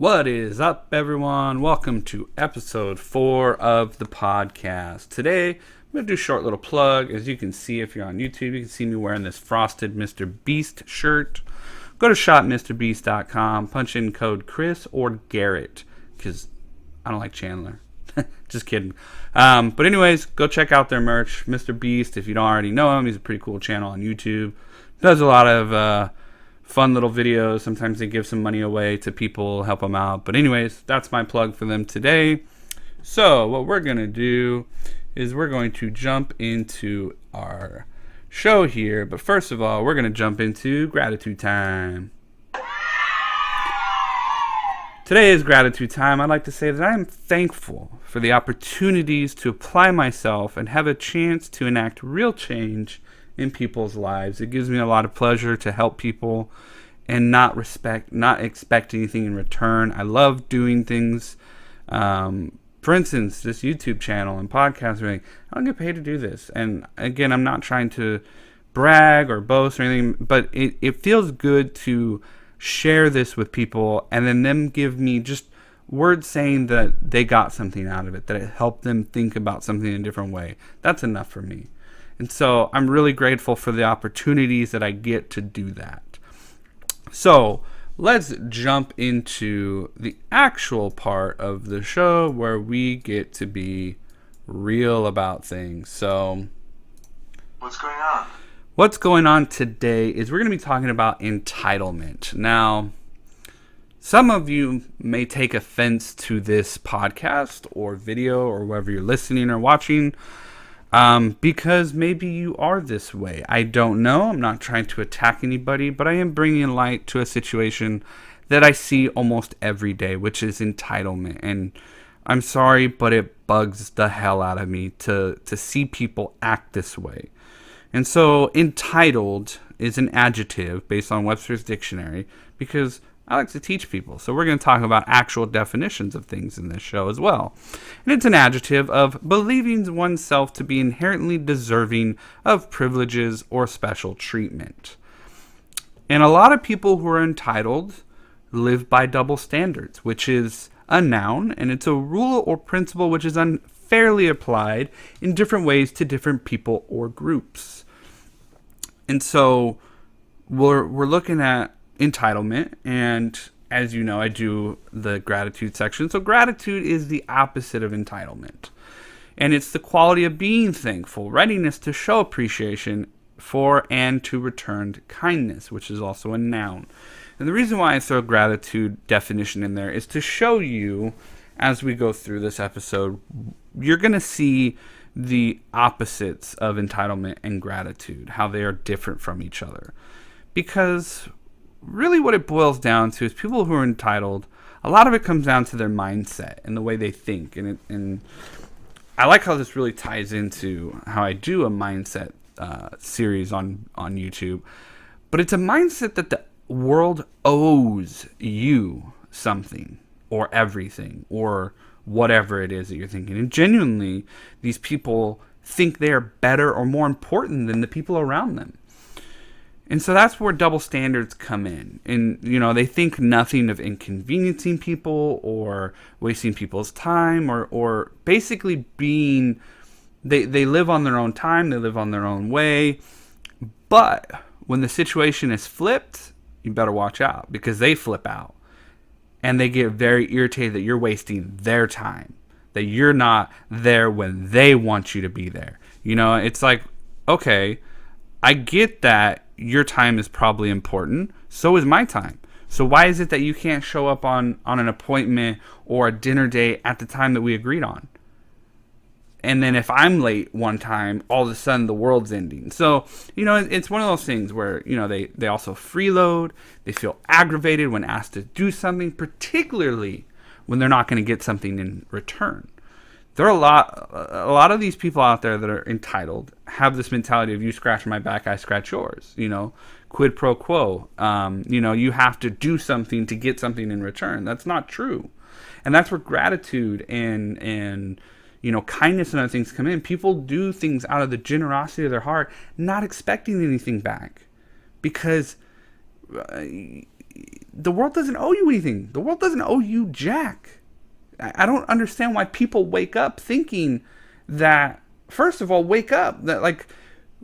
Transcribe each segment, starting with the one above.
What is up, everyone? Welcome to episode 4 of the podcast. Today, I'm going to do a short little plug. As you can see, if you're on YouTube, you can see me wearing this frosted Mr. Beast shirt. Go to shopmrbeast.com, punch in code Chris or Garrett, because I don't like Chandler. Just kidding. But anyways, go check out their merch. Mr. Beast, if you don't already know him, he's a pretty cool channel on YouTube. Does a lot of fun little videos. Sometimes they give some money away to people, help them out. But anyways, that's my plug for them today. So what we're going to do is we're going to jump into our show here. But first of all, we're going to jump into gratitude time. Today is gratitude time. I'd like to say that I am thankful for the opportunities to apply myself and have a chance to enact real change in people's lives. It gives me a lot of pleasure to help people and not expect anything in return. I love doing things. For instance, this YouTube channel and podcast, I don't get paid to do this. And again, I'm not trying to brag or boast or anything, but it feels good to share this with people and then them give me just words saying that they got something out of it, that it helped them think about something in a different way. That's enough for me. And so I'm really grateful for the opportunities that I get to do that. So let's jump into the actual part of the show where we get to be real about things. So what's going on? What's going on today is we're going to be talking about entitlement. Now, some of you may take offense to this podcast or video or wherever you're listening or watching, because maybe you are this way. I don't know. I'm not trying to attack anybody, but I am bringing light to a situation that I see almost every day, which is entitlement. And I'm sorry, but it bugs the hell out of me to see people act this way. And so entitled is an adjective based on Webster's dictionary because I like to teach people. So we're going to talk about actual definitions of things in this show as well. And it's an adjective of believing oneself to be inherently deserving of privileges or special treatment. And a lot of people who are entitled live by double standards, which is a noun, and it's a rule or principle which is unfairly applied in different ways to different people or groups. And so we're looking at entitlement, and as you know, I do the gratitude section. So gratitude is the opposite of entitlement, and it's the quality of being thankful, readiness to show appreciation for and to return kindness, which is also a noun. And the reason why I throw gratitude definition in there is to show you, as we go through this episode, you're going to see the opposites of entitlement and gratitude, how they are different from each other. Because really what it boils down to is people who are entitled, a lot of it comes down to their mindset and the way they think. And I like how this really ties into how I do a mindset series on YouTube. But it's a mindset that the world owes you something or everything or whatever it is that you're thinking. And genuinely, these people think they are better or more important than the people around them. And so that's where double standards come in. And, they think nothing of inconveniencing people or wasting people's time or basically being, they live on their own time, they live on their own way. But when the situation is flipped, you better watch out because they flip out. And they get very irritated that you're wasting their time, that you're not there when they want you to be there. It's like, okay, I get that your time is probably important. So is my time. So why is it that you can't show up on an appointment or a dinner date at the time that we agreed on? And then if I'm late one time, all of a sudden the world's ending. So, it's one of those things where, they also freeload. They feel aggravated when asked to do something, particularly when they're not going to get something in return. There are a lot of these people out there that are entitled have this mentality of you scratch my back, I scratch yours, quid pro quo. You have to do something to get something in return. That's not true. And that's where gratitude and kindness and other things come in. People do things out of the generosity of their heart, not expecting anything back. Because the world doesn't owe you anything. The world doesn't owe you jack. I don't understand why people wake up thinking that, first of all, wake up. That, like,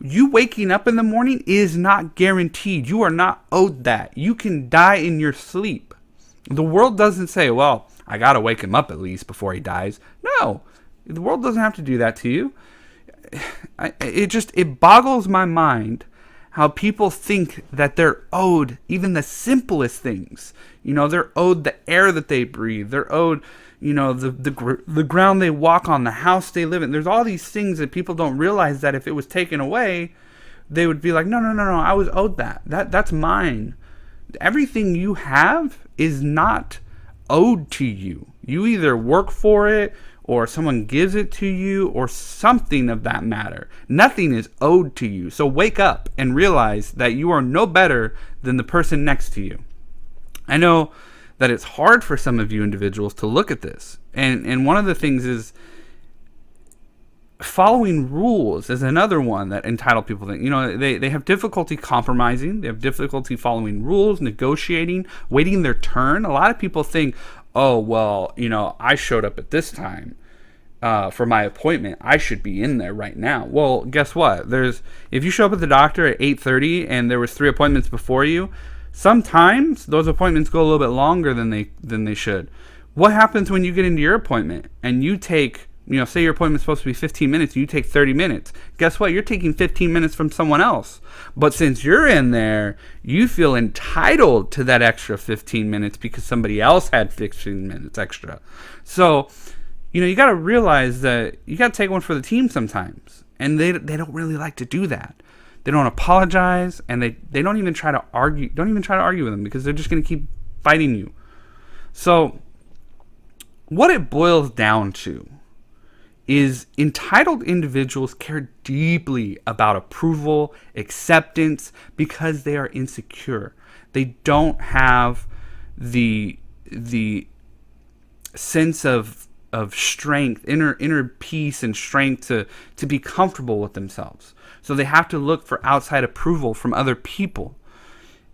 you waking up in the morning is not guaranteed. You are not owed that. You can die in your sleep. The world doesn't say, well, I got to wake him up at least before he dies. No, the world doesn't have to do that to you. It boggles my mind how people think that they're owed even the simplest things. They're owed the air that they breathe. They're owed, the ground they walk on, the house they live in. There's all these things that people don't realize that if it was taken away, they would be like, no, I was owed that. That's mine. Everything you have is not owed to you. You either work for it, or someone gives it to you, or something of that matter. Nothing is owed to you. So wake up and realize that you are no better than the person next to you. I know that it's hard for some of you individuals to look at this. And one of the things is following rules is another one that entitled people think. They have difficulty compromising. They have difficulty following rules, negotiating, waiting their turn. A lot of people think, oh, well, I showed up at this time for my appointment. I should be in there right now. Well, guess what? If you show up at the doctor at 8:30 and there was 3 appointments before you, sometimes those appointments go a little bit longer than they should. What happens when you get into your appointment and you take, say your appointment's supposed to be 15 minutes and you take 30 minutes? Guess what? You're taking 15 minutes from someone else. But since you're in there, you feel entitled to that extra 15 minutes because somebody else had 15 minutes extra. So, you got to realize that you got to take one for the team sometimes. And they don't really like to do that. They don't apologize, and they don't even try to argue. Don't even try to argue with them because they're just going to keep fighting you. So, what it boils down to is entitled individuals care deeply about approval, acceptance, because they are insecure. They don't have the sense of strength, inner peace and strength to be comfortable with themselves. So they have to look for outside approval from other people.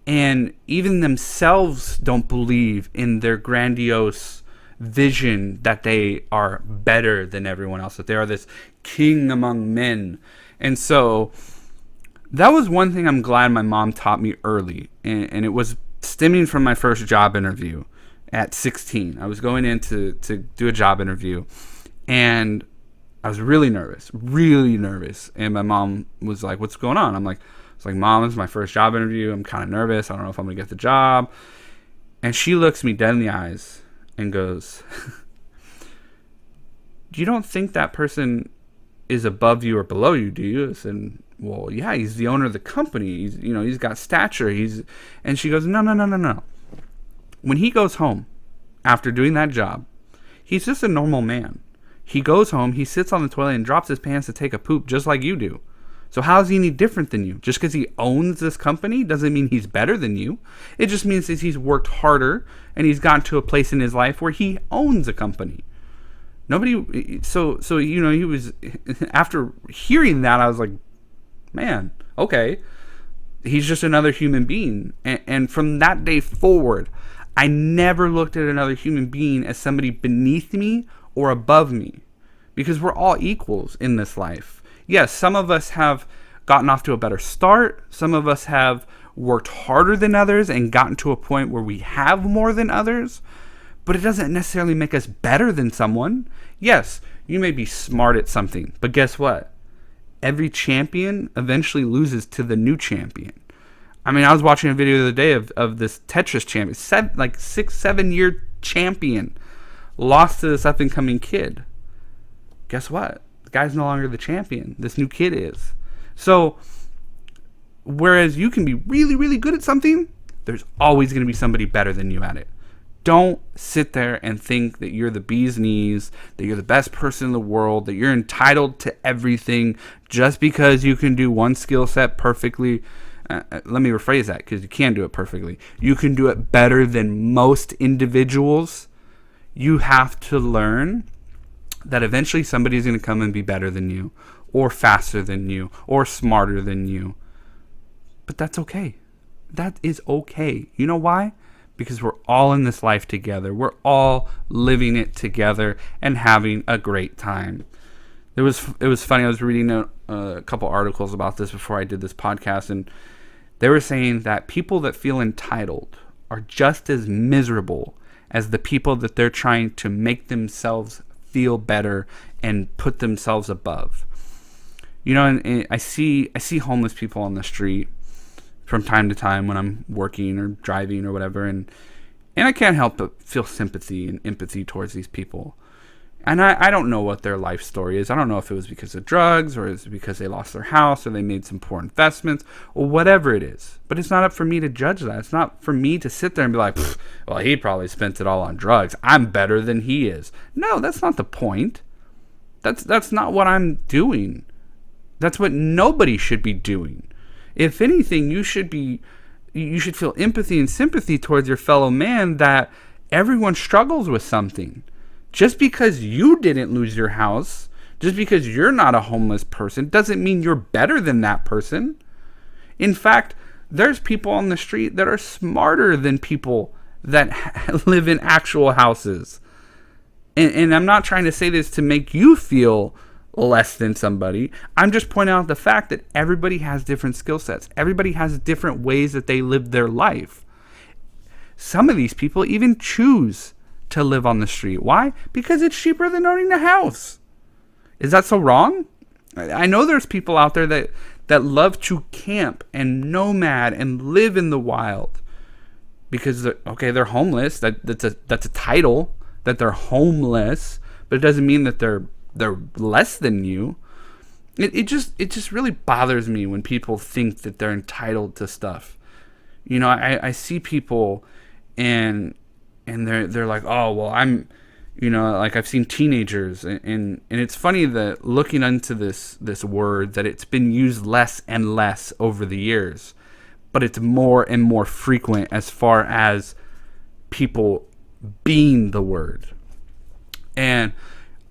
And even themselves don't believe in their grandiose vision that they are better than everyone else, that they are this king among men. And so that was one thing I'm glad my mom taught me early. And it was stemming from my first job interview at 16. I was going in to do a job interview, and I was really nervous. And my mom was like, what's going on? It's like, Mom, this is my first job interview. I'm kind of nervous. I don't know if I'm going to get the job. And she looks me dead in the eyes and goes, you don't think that person is above you or below you, do you? I said, well, yeah, he's the owner of the company. He's got stature. And she goes, no. When he goes home after doing that job, he's just a normal man. He goes home, he sits on the toilet and drops his pants to take a poop just like you do. So how is he any different than you? Just because he owns this company doesn't mean he's better than you. It just means that he's worked harder and he's gotten to a place in his life where he owns a company. He was, after hearing that, I was like, man, okay. He's just another human being. And from that day forward, I never looked at another human being as somebody beneath me or above me, because we're all equals in this life. Yes, some of us have gotten off to a better start. Some of us have worked harder than others and gotten to a point where we have more than others, but it doesn't necessarily make us better than someone. Yes, you may be smart at something, but guess what? Every champion eventually loses to the new champion. I mean, I was watching a video the other day of this Tetris champion, 6-7 year champion, lost to this up and coming kid. Guess what? The guy's no longer the champion. This new kid is. So, whereas you can be really, really good at something, there's always going to be somebody better than you at it. Don't sit there and think that you're the bee's knees, that you're the best person in the world, that you're entitled to everything just because you can do one skill set perfectly. Let me rephrase that, because you can do it perfectly. You can do it better than most individuals. You have to learn that eventually somebody's going to come and be better than you, or faster than you, or smarter than you. But that's okay. That is okay. You know why? because we're all in this life together. We're all living it together and having a great time. It was funny. I was reading a couple articles about this before I did this podcast, and they were saying that people that feel entitled are just as miserable as the people that they're trying to make themselves feel better and put themselves above. And I see homeless people on the street from time to time when I'm working or driving or whatever, and I can't help but feel sympathy and empathy towards these people. And I don't know what their life story is. I don't know if it was because of drugs or it's because they lost their house or they made some poor investments or whatever it is. But it's not up for me to judge that. It's not for me to sit there and be like, well, he probably spent it all on drugs. I'm better than he is. No, that's not the point. That's not what I'm doing. That's what nobody should be doing. If anything, you should feel empathy and sympathy towards your fellow man that everyone struggles with something. Just because you didn't lose your house, just because you're not a homeless person, doesn't mean you're better than that person. In fact, there's people on the street that are smarter than people that live in actual houses. And I'm not trying to say this to make you feel less than somebody. I'm just pointing out the fact that everybody has different skill sets. Everybody has different ways that they live their life. Some of these people even choose to live on the street. Why? Because it's cheaper than owning a house. Is that so wrong? I know there's people out there that love to camp and nomad and live in the wild because they're homeless. That's a title that they're homeless, but it doesn't mean that they're less than you. It just really bothers me when people think that they're entitled to stuff. I see people and they're like, oh, well, I'm, like I've seen teenagers, and it's funny that looking into this word that it's been used less and less over the years, but it's more and more frequent as far as people being the word. And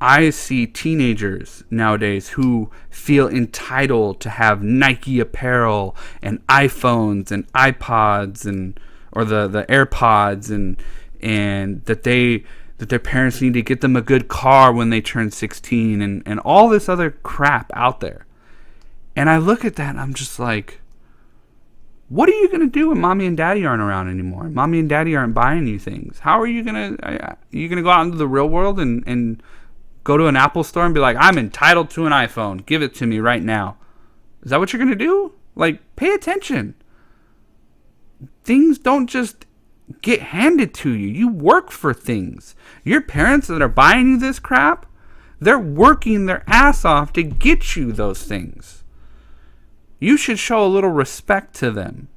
I see teenagers nowadays who feel entitled to have Nike apparel and iPhones and iPods or the AirPods and that their parents need to get them a good car when they turn 16 and all this other crap out there. And I look at that and I'm just like, what are you going to do when mommy and daddy aren't around anymore? Mommy and daddy aren't buying you things. How are you going to go out into the real world and go to an Apple store and be like, I'm entitled to an iPhone. Give it to me right now. Is that what you're going to do? Like, pay attention. Things don't just get handed to you. You work for things. Your parents that are buying you this crap, they're working their ass off to get you those things. You should show a little respect to them.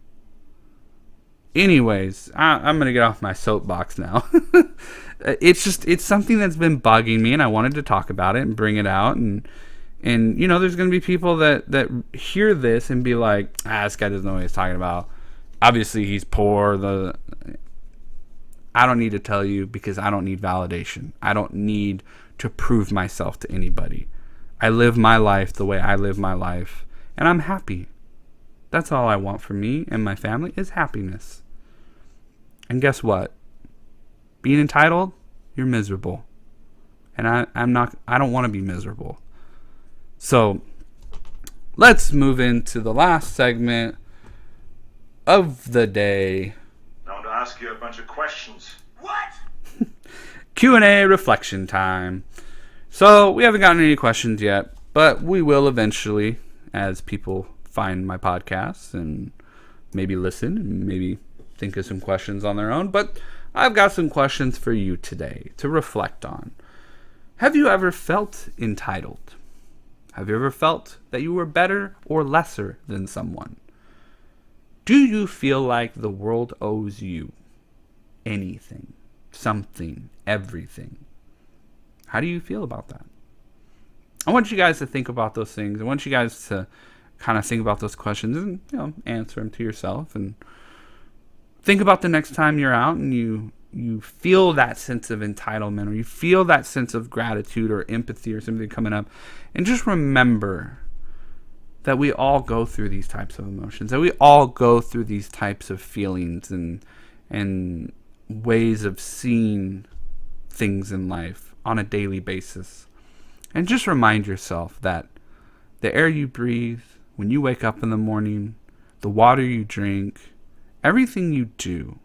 Anyways, I'm going to get off my soapbox now. It's something that's been bugging me, and I wanted to talk about it and bring it out. And there's going to be people that hear this and be like, this guy doesn't know what he's talking about. Obviously, he's poor. I don't need to tell you because I don't need validation. I don't need to prove myself to anybody. I live my life the way I live my life, and I'm happy. That's all I want for me and my family is happiness. And guess what? Being entitled, you're miserable. And I don't want to be miserable. So let's move into the last segment of the day. I'm going to ask you a bunch of questions. What? Q&A reflection time. So we haven't gotten any questions yet, but we will eventually as people find my podcasts and maybe listen and maybe think of some questions on their own. But I've got some questions for you today to reflect on. Have you ever felt entitled? Have you ever felt that you were better or lesser than someone? Do you feel like the world owes you anything, something, everything? How do you feel about that? I want you guys to think about those things. I want you guys to kind of think about those questions and answer them to yourself. And think about the next time you're out and you feel that sense of entitlement or you feel that sense of gratitude or empathy or something coming up. And just remember that we all go through these types of emotions, that we all go through these types of feelings. And and ways of seeing things in life on a daily basis. And just remind yourself that the air you breathe, when you wake up in the morning, the water you drink, everything you do,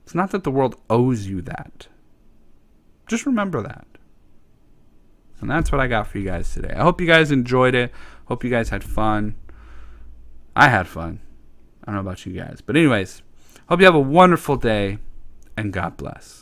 it's not that the world owes you that. Just remember that. And that's what I got for you guys today. I hope you guys enjoyed it. Hope you guys had fun. I had fun. I don't know about you guys. But anyways, hope you have a wonderful day, and God bless.